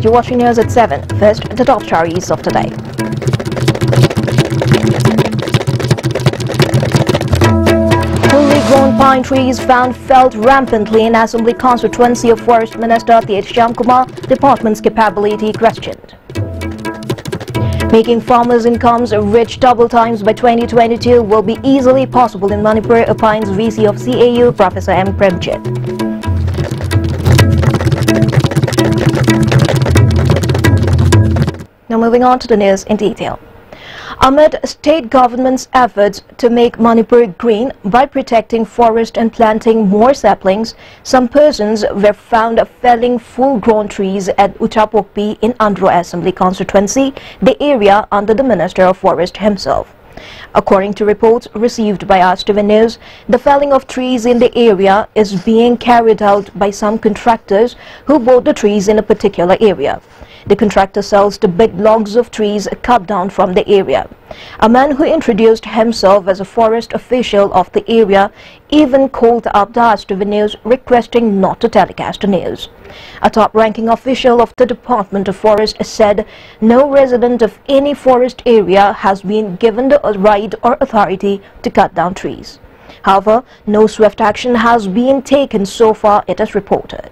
You're watching news at 7. First, the top stories of today. Fully grown pine trees found felled rampantly in Assembly constituency of Forest Minister T.H. Shyamkumar, department's capability questioned. Making farmers' incomes reach double times by 2022 will be easily possible in Manipur, opines VC of CAU, Professor M. Premjit. Now moving on to the news in detail. Amid state government's efforts to make Manipur green by protecting forest and planting more saplings, some persons were found felling full-grown trees at Uchapokpi in Andhra Assembly constituency, the area under the Minister of Forest himself. According to reports received by Ask News, the felling of trees in the area is being carried out by some contractors who bought the trees in a particular area. The contractor sells the big logs of trees cut down from the area. A man who introduced himself as a forest official of the area even called up the Ask News requesting not to telecast the news. A top-ranking official of the Department of Forest said no resident of any forest area has been given the right or authority to cut down trees. However, no swift action has been taken so far, it is reported.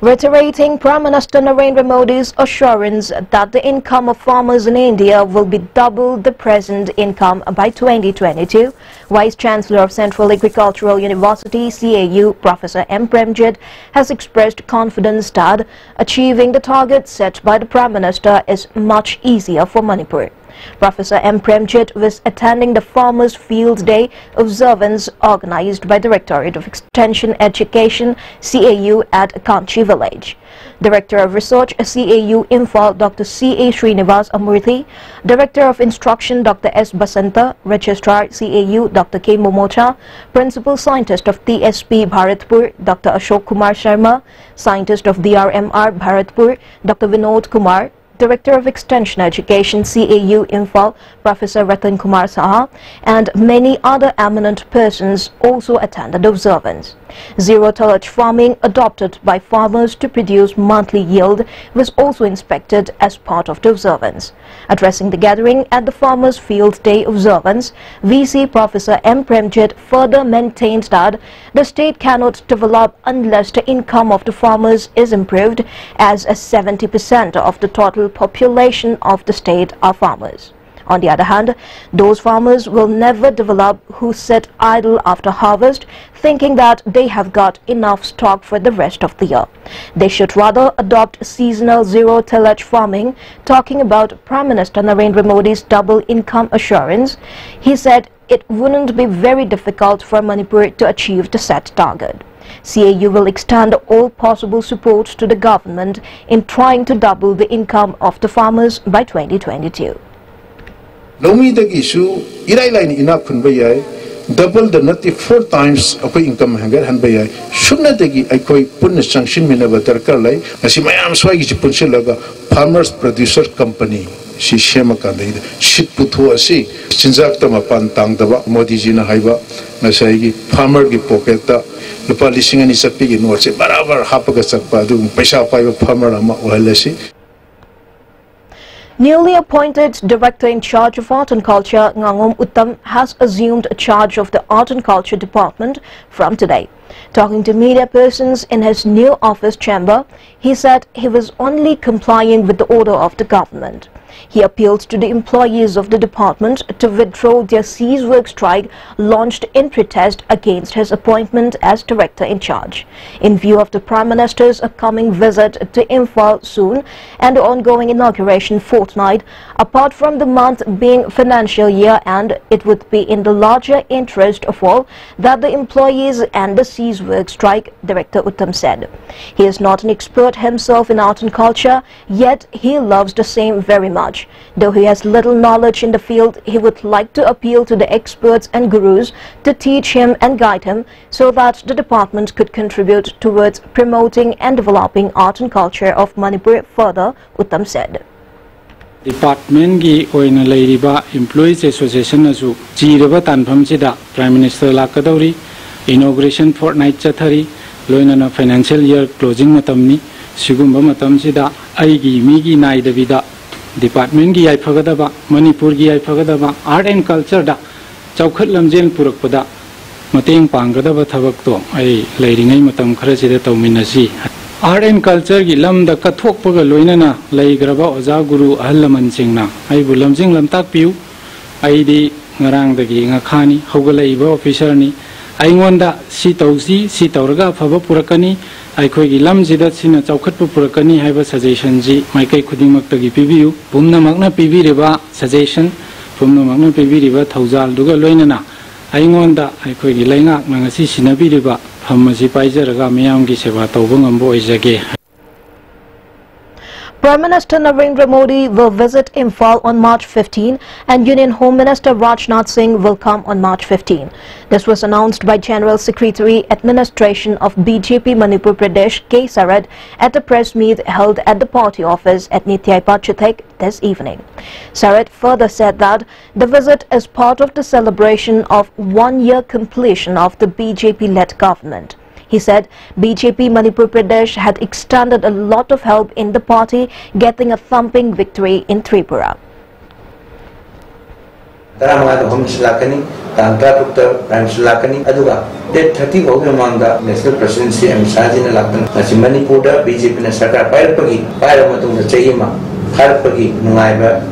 Reiterating Prime Minister Narendra Modi's assurance that the income of farmers in India will be double the present income by 2022, Vice Chancellor of Central Agricultural University CAU, Professor M. Premjit, has expressed confidence that achieving the target set by the Prime Minister is much easier for Manipur. Professor M. Premjit was attending the Farmers' Field Day observance organized by Directorate of Extension Education CAU at Kanchi Village. Director of Research CAU Imphal Dr. C.A. Srinivas Amurthy, Director of Instruction Dr. S. Basanta, Registrar CAU Dr. K. Momocha, Principal Scientist of TSP Bharatpur Dr. Ashok Kumar Sharma, Scientist of DRMR Bharatpur Dr. Vinod Kumar, Director of Extension Education CAU Imphal, Professor Ratan Kumar Saha, and many other eminent persons also attended the observance. Zero-tillage farming adopted by farmers to produce monthly yield was also inspected as part of the observance. Addressing the gathering at the Farmers' Field Day observance, VC Professor M. Premjit further maintained that the state cannot develop unless the income of the farmers is improved, as 70% of the total population of the state are farmers. On the other hand, those farmers will never develop who sit idle after harvest, thinking that they have got enough stock for the rest of the year. They should rather adopt seasonal zero-tillage farming. Talking about Prime Minister Narendra Modi's double income assurance, he said it wouldn't be very difficult for Manipur to achieve the set target. CAU will extend all possible support to the government in trying to double the income of the farmers by 2022. Lomi the issue, Iraila enough and bay, double the nutty 4 times of income hanger and bay. Should not take I quite put a sanction in a better color, as my arm swaggy punchilaga, farmers producer company. She shemakanda, shit put to a sea, Sinzakta Pantang, the Modijina Haiba, Masagi, farmer gi pocketa, the polishing and is a pig in what's it, but our Hapakasapadu, Pesha Five farmer Walesi. Newly appointed Director in charge of Art and Culture, Ngangom Uttam, has assumed charge of the Art and Culture Department from today. Talking to media persons in his new office chamber, he said he was only complying with the order of the government. He appealed to the employees of the department to withdraw their cease work strike launched in protest against his appointment as director in charge. In view of the Prime Minister's upcoming visit to Imphal soon and the ongoing inauguration fortnight, apart from the month being financial year end, it would be in the larger interest of all that the employees and the cease work strike, Director Uttam said. He is not an expert himself in art and culture, yet he loves the same very much. Though he has little knowledge in the field, he would like to appeal to the experts and gurus to teach him and guide him so that the department could contribute towards promoting and developing art and culture of Manipur further, Uttam said. Department ki oina leiriba Employees Association asu jiraba tanpham sida Prime Minister lakadauri inauguration fortnight chathari loinana financial year closing matamni sigumba matamsida aigi migi naidabida department gi aifagadaba manipur gi aifagadaba art and culture da chawkhat lamjel purakpada mateng panggadaba thabak to ai leiringai matam khara sida tawminasi art and culture gi lamda kathokpaga loinana leigraba oja guru ahlaman singna ai bulamjing lamtak piu ai di ngarang dagi ngakhani hogalaiba officer ni aingonda si tausi si tauraga phaba purakani aikhoi gi lamjida sina chawkhatpa purakani haiba suggestion ji maikai khudingmak tagi pibiu pumna makna pibiriba suggestion pumna makna pibiriba thaujal duga loinana aingonda aikhoi gi laingak nangasi sinabiriba phamasi paijaraga miyam gi seva tawba ngambo oijage. Prime Minister Narendra Modi will visit Imphal on March 15 and Union Home Minister Rajnath Singh will come on March 15. This was announced by General Secretary Administration of BJP Manipur Pradesh K. Sarat at a press meet held at the party office at Nithai Pachathek this evening. Sarat further said that the visit is part of the celebration of 1-year completion of the BJP-led government. He said BJP Manipur Pradesh had extended a lot of help in the party getting a thumping victory in Tripura. Date 30 Manda National Presidency and Sajin Lakan, Manipur, BJP and Saka, Pairapagi, Pairamatung, the Chayima, Harpagi, Nungaiba,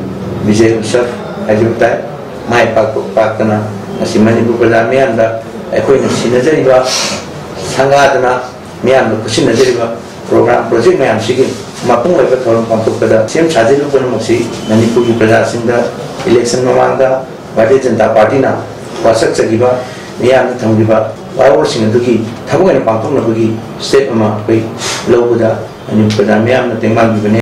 Vijay Usaf, Ajutai, Mai Pakana, Manipur Pradamianda, Equin Sinajariba. Sangadana, Miam, Kusinajariba program project Miam Sigin, Mapung over Toron Pampukada, same Chazilu Punamosi, Manipur Pradas in the election Mamanda, Vadijanta Partina, Wasak Sagiba, Miam Tangiba, Wawashing Duki, Tamu and Pampuna Bugi, State Mama, Low Buddha, and Pradamiam, the Mangivan.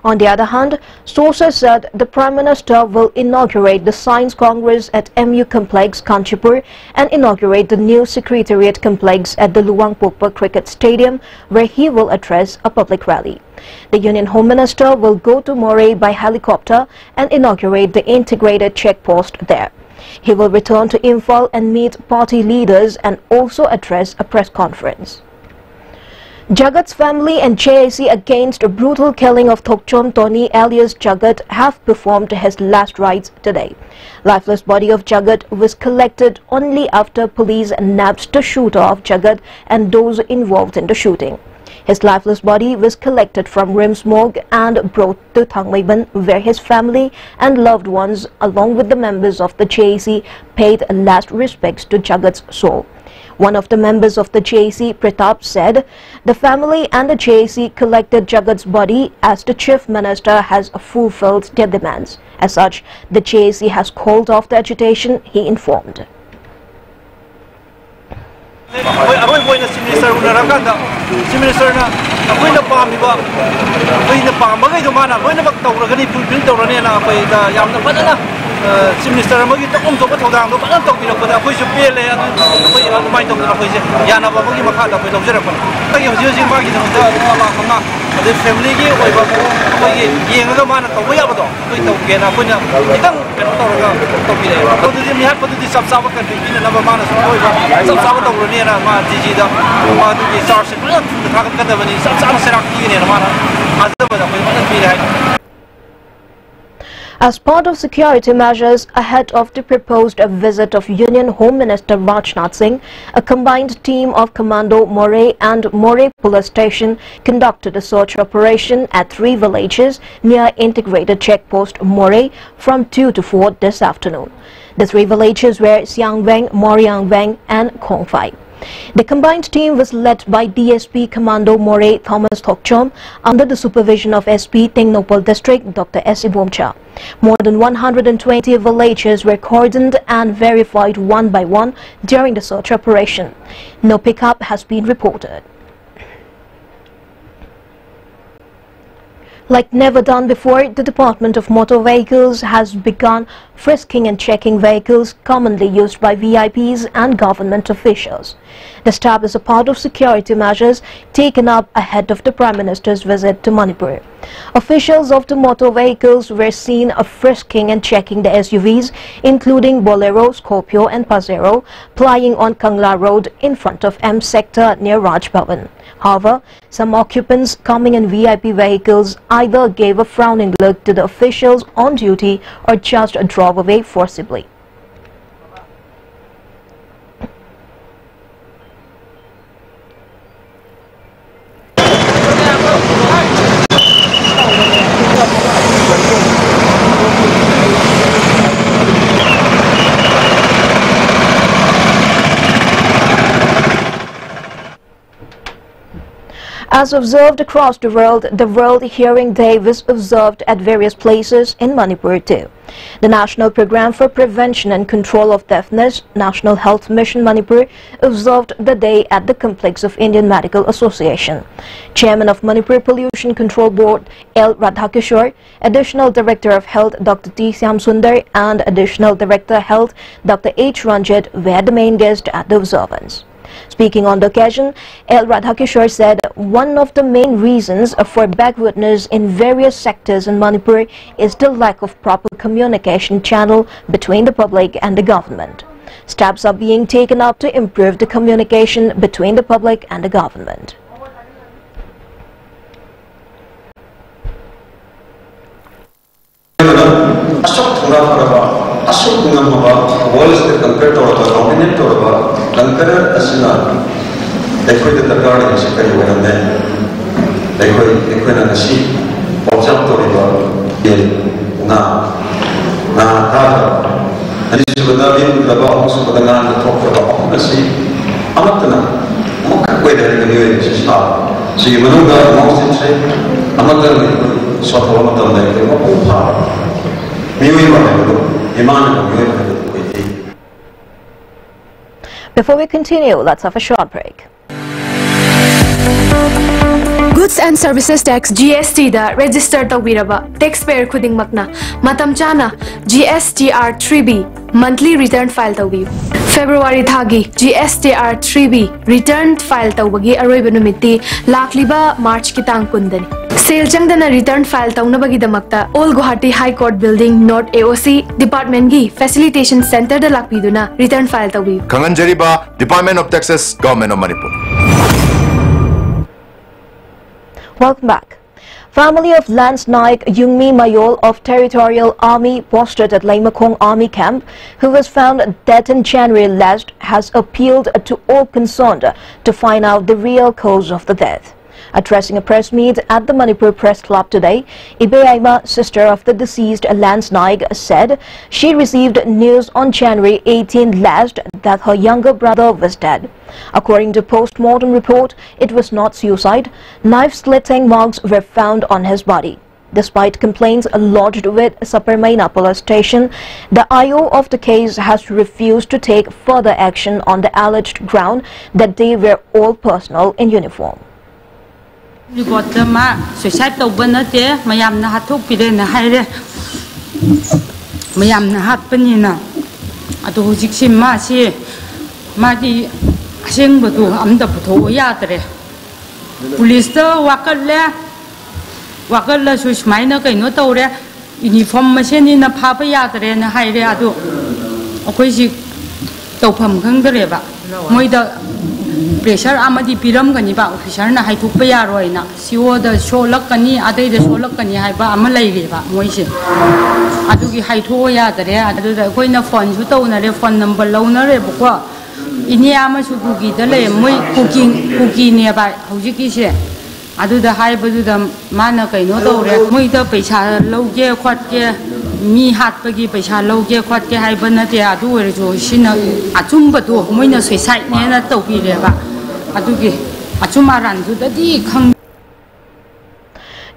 On the other hand, sources said the Prime Minister will inaugurate the Science Congress at MU Complex, Kanchipur, and inaugurate the new Secretariat Complex at the Luang Pokpa Cricket Stadium, where he will address a public rally. The Union Home Minister will go to Moreh by helicopter and inaugurate the integrated checkpost there. He will return to Imphal and meet party leaders and also address a press conference. Jagat's family and JAC against a brutal killing of Thokchom Tony alias Jagat have performed his last rites today. Lifeless body of Jagat was collected only after police nabbed the shooter of Jagat and those involved in the shooting. His lifeless body was collected from Rims Morgue and brought to Thangmaiban, where his family and loved ones along with the members of the JAC paid last respects to Jagat's soul. One of the members of the JAC, Pratap, said the family and the JAC collected Jagat's body as the Chief Minister has fulfilled their demands. As such, the JAC has called off the agitation, he informed. Chief Minister amagi takom toba thodang do palan tok biro pada khoi supie le khoi mai tok na khoi je yana ba magi makha da khoi tok jera pan ta yo jo jing ba gi da ma ma ade family gi oi ba khoi yeng da ma na tok ya ba do khoi tok ge na khoi na kitang kan tok ga tok bi le to di mi hat pa di sab sab kan bi na ba ma na so oi ba sab sab tok ro ni na ma ji ji da ma du gi charge ta ka da ba ni sab sab serak ki ne na ma na azab da khoi ma na bi le. As part of security measures ahead of the proposed visit of Union Home Minister Rajnath Singh, a combined team of Commando Moreh and Moreh Police Station conducted a search operation at 3 villages near integrated checkpost Moreh from 2 to 4 this afternoon. The 3 villages were Siangweng, Moriangweng and Khongphai. The combined team was led by DSP Commando Moreh Thomas Thokchom under the supervision of SP Tengnopal District Dr. S. Ibomcha. More than 120 villages were cordoned and verified one by one during the search operation. No pickup has been reported. Like never done before, the Department of Motor Vehicles has begun frisking and checking vehicles commonly used by VIPs and government officials. The step is a part of security measures taken up ahead of the Prime Minister's visit to Manipur. Officials of the motor vehicles were seen frisking and checking the SUVs, including Bolero, Scorpio and Pajero, plying on Kangla Road in front of M sector near Raj Bhavan. However, some occupants coming in VIP vehicles either gave a frowning look to the officials on duty or just drove away forcibly. As observed across the World Hearing Day was observed at various places in Manipur too. The National Programme for Prevention and Control of Deafness, National Health Mission Manipur, observed the day at the complex of Indian Medical Association. Chairman of Manipur Pollution Control Board, L. Radhakishore, Additional Director of Health, Dr. T. Syamsundar, and Additional Director Health, Dr. H. Ranjit, were the main guests at the observance. Speaking on the occasion, L. Radhakishore said one of the main reasons for backwardness in various sectors in Manipur is the lack of proper communication channel between the public and the government. Steps are being taken up to improve the communication between the public and the government. Asal dengan apa? Walau kita compare atau dominant atau apa, langkah asal. Ekoi itu terkait dengan sekali orang ni. Ekoi nak nasi, objek tu itu dia na tahu. Jadi sebenarnya kita bawa sebenarnya kita terkait nasi. Amat tenang. Mungkin kau dari dunia ini sesuatu. Sehingga menunggu mungkin saya amat tenang. Suatu amat tenang. Kita mahu apa? Before we continue, let's have a short break. Goods and Services Tax GST da register tawbiraba taxpayer khuding makna matam chana GSTR 3B monthly return file tawbi February thagi GSTR 3B return file tawbagi aroiba numiti lakliba March kitang kundani Sale changdana return file taunabagi damakta All Guwahati High Court Building North AOC Department gi Facilitation Center da lakpiduna return file tawbi Kanganjariba Department of Taxes Government of Manipur. Welcome back. Family of Lance Naik Yungmi Mayol of Territorial Army posted at Laimakong Army Camp, who was found dead in January last, has appealed to all concerned to find out the real cause of the death. Addressing a press meet at the Manipur Press Club today, Ibe Aima, sister of the deceased Lance Naik, said she received news on January 18 last that her younger brother was dead. According to post-mortem report, it was not suicide. Knife-slitting marks were found on his body. Despite complaints lodged with Saparmaina police station, the IO of the case has refused to take further action on the alleged ground that they were all personnel in uniform. Report ma suicide tawba nate mayam na hathok pire na haire mayam na hat panina atu hujik sim ma si ma di aseng batu amda putho ya tare police ta wakal la suicide na kai no tawre uniform ma sen ni na pha pa ya tare na haire atu akoi ji tawpham khang dare ba moi da pressure amadi piram gani ba officer na hai thuk pa ya roi na CO da show lak kani adai da show lak kani hai ba ama lai re ba moi se adu gi hai tho ya dare adu da koi na phone su to na re phone number lo na re bu ko ini ama su ku gi da le moi cooking ne ba hoji ki se adu da hai ba du da ma na kai no to re moi da paisa lo ge khwat ge mi hat pagi paisa lo ge khwat ge hai ba na te adu re jo sina achum ba du moi na suicide ne na to pi re ba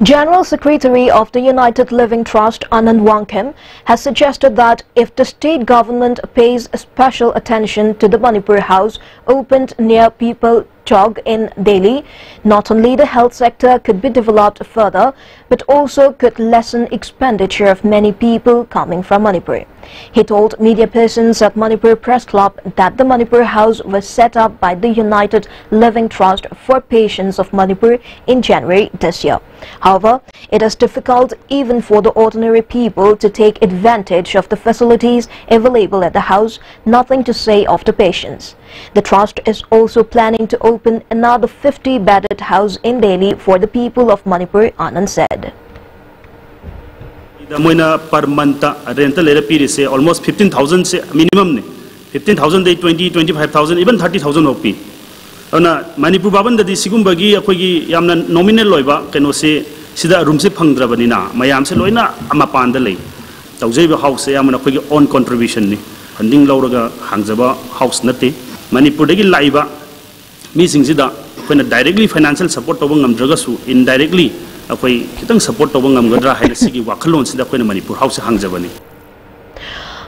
General Secretary of the United Living Trust, Anand Wangkim, has suggested that if the state government pays special attention to the Manipur House opened near People Chowk in Delhi, not only the health sector could be developed further, but also could lessen expenditure of many people coming from Manipur. He told media persons at Manipur Press Club that the Manipur House was set up by the United Living Trust for patients of Manipur in January this year. However, it is difficult even for the ordinary people to take advantage of the facilities available at the house, nothing to say of the patients. The trust is also planning to open another 50-bedded house in Delhi for the people of Manipur, Anand said. Per month rental is almost 15,000 minimum. 15,000, 20, 25,000, even 30,000 OP. Manipur Baban the Sigumbagi, Yamna nominal loiba, can say, Sida Rumsi Pangrabanina, Mayam Seloina, Amapandale. Tauzevi house, Yamana own contribution, Handing Lauraga, Hangzaba, house nati. Manipur Degi Laiba, missing Zida, when directly financial support of Wangam Dragasu, indirectly, kitang support of Wangam Gadra, Hailsigi, Wakalon, Sida, when Manipur house Hangzabani.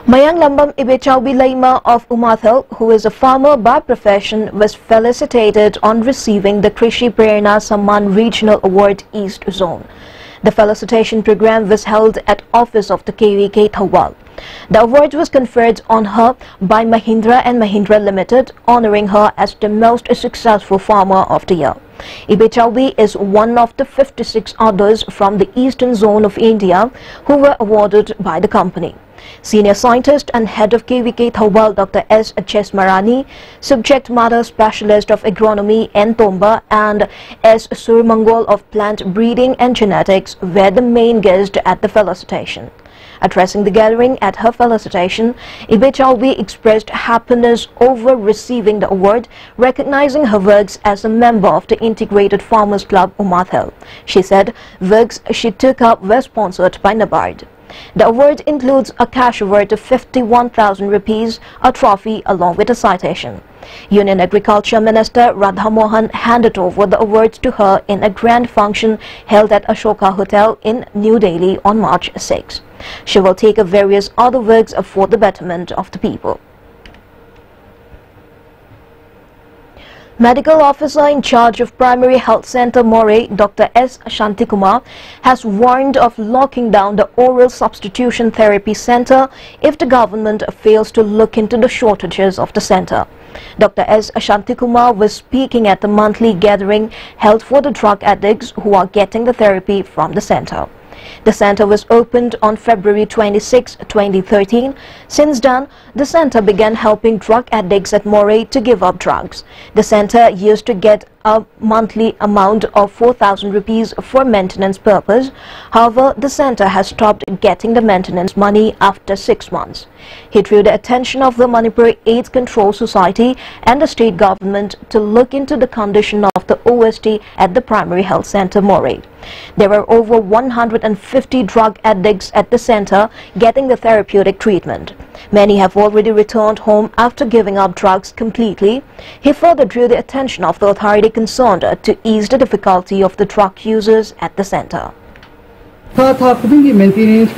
Mayang Lambam Ibechaubi Laima of Umathal, who is a farmer by profession, was felicitated on receiving the Krishi Prerna Samman Regional Award East Zone. The felicitation program was held at office of the KVK Thawal. The award was conferred on her by Mahindra and Mahindra Limited, honoring her as the most successful farmer of the year. Ibechaubi is one of the 56 others from the eastern zone of India who were awarded by the company. Senior scientist and head of KVK Thawal, Dr. S. Chesmarani, subject matter specialist of agronomy N. Tomba, and S. Surmangol of plant breeding and genetics were the main guests at the felicitation. Addressing the gathering at her felicitation, Ibechaubi expressed happiness over receiving the award, recognizing her works as a member of the Integrated Farmers Club Umathal. She said works she took up were sponsored by NABARD. The award includes a cash award of 51,000 rupees, a trophy along with a citation. Union Agriculture Minister Radha Mohan handed over the awards to her in a grand function held at Ashoka Hotel in New Delhi on March 6. She will take up various other works for the betterment of the people. Medical officer in charge of Primary Health Center Moray, Dr. S. Shantikumar, has warned of locking down the oral substitution therapy center if the government fails to look into the shortages of the center. Dr. S. Shantikumar was speaking at the monthly gathering held for the drug addicts who are getting the therapy from the center. The center was opened on February 26, 2013. Since then, the center began helping drug addicts at Moray to give up drugs. The center used to get a monthly amount of 4,000 rupees for maintenance purpose. However, the center has stopped getting the maintenance money after 6 months. He drew the attention of the Manipur AIDS Control Society and the state government to look into the condition of the OST at the Primary Health Center Moray. There were over 150 drug addicts at the center getting the therapeutic treatment. Many have already returned home after giving up drugs completely. He further drew the attention of the authority concerned to ease the difficulty of the drug users at the center. Maintenance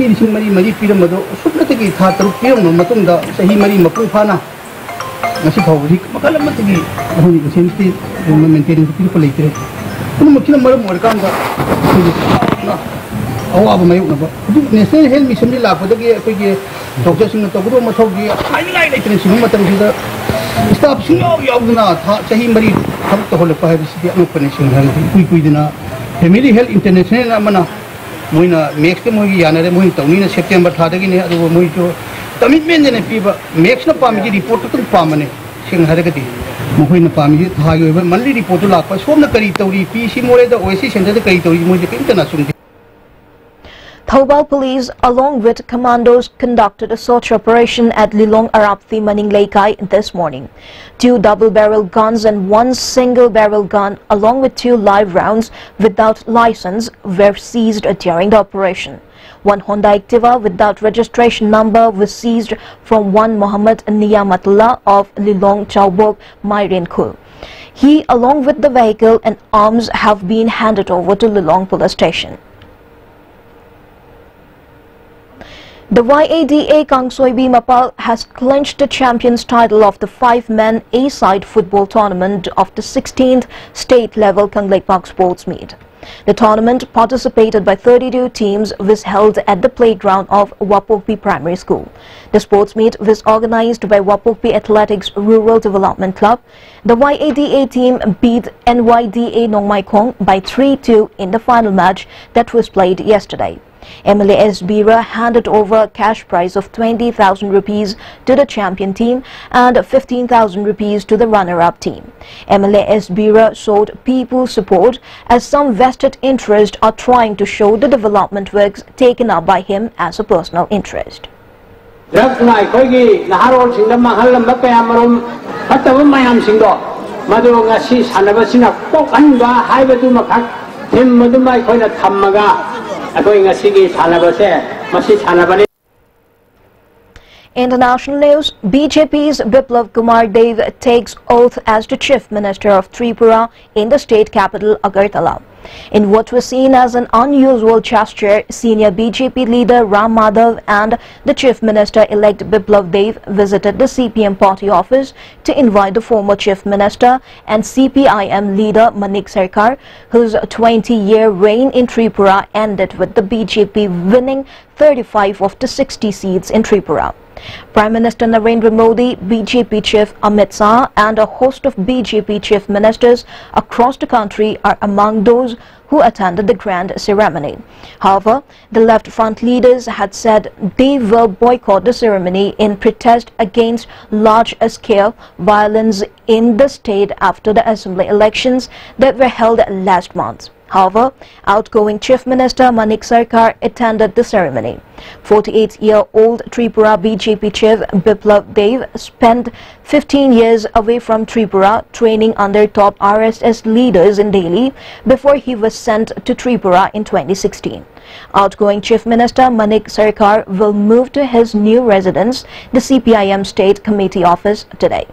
National Health Mission doctors in the Togo staff Family Health International Amana Muina makes the Moyana Muinta September Tadagin Muito commitment and people makes the family report to Pamane, Sing Haragati, Muina family, however, monthly report to Lapa, from the Karitori, PC More, the Oasis and the Karitori International. Thawal Police, along with commandos, conducted a search operation at Lilong Arapthi Maning Laikai this morning. 2 double-barrel guns and 1 single-barrel gun, along with 2 live rounds without license, were seized during the operation. 1 Honda Activa without registration number was seized from 1 Muhammad Niyamatullah of Lilong Chowbok, Myrin Khul. He, along with the vehicle and arms, have been handed over to Lilong Police Station. The YADA Kangsoibi Mapal has clinched the champions title of the 5-man A-side football tournament of the 16th state-level Kangleipak sports meet. The tournament, participated by 32 teams, was held at the playground of Wapokpi Primary School. The sports meet was organized by Wapokpi Athletics Rural Development Club. The YADA team beat NYDA Nongmai by 3-2 in the final match that was played yesterday. MLS Bira handed over a cash prize of 20,000 rupees to the champion team and 15,000 rupees to the runner-up team. MLS Bira showed people's support as some vested interest are trying to show the development works taken up by him as a personal interest. International news. BJP's Biplav Kumar Dev takes oath as the Chief Minister of Tripura in the state capital Agartala. In what was seen as an unusual gesture, senior BJP leader Ram Madhav and the Chief Minister-elect Biplav Dev visited the CPM party office to invite the former Chief Minister and CPIM leader Manik Sarkar, whose 20-year reign in Tripura ended with the BJP winning 35 of the 60 seats in Tripura. Prime Minister Narendra Modi, BJP Chief Amit Shah and a host of BJP Chief Ministers across the country are among those who attended the grand ceremony. However, the left front leaders had said they will boycott the ceremony in protest against large-scale violence in the state after the assembly elections that were held last month. However, outgoing Chief Minister Manik Sarkar attended the ceremony. 48-year-old Tripura BJP Chief Biplav Dev spent 15 years away from Tripura training under top RSS leaders in Delhi before he was sent to Tripura in 2016. Outgoing Chief Minister Manik Sarkar will move to his new residence, the CPIM State Committee office, today.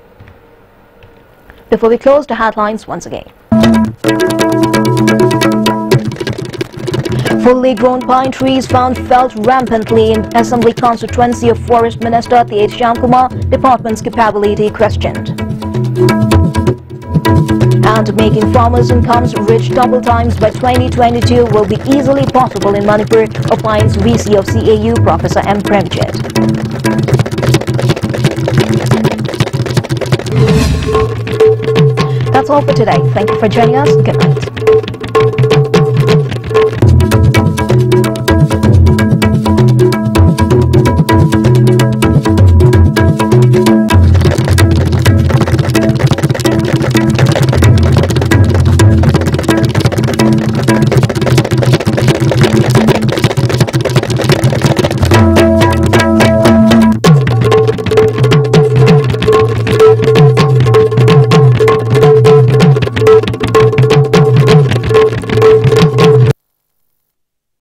Before we close, the headlines once again. Fully grown pine trees found felled rampantly in Assembly constituency of Forest Minister T.H. Shyamkumar, department's capability questioned. And making farmers' incomes reach double times by 2022 will be easily possible in Manipur, opines VC of CAU Professor M. Premjit. That's all for today. Thank you for joining us. Good night.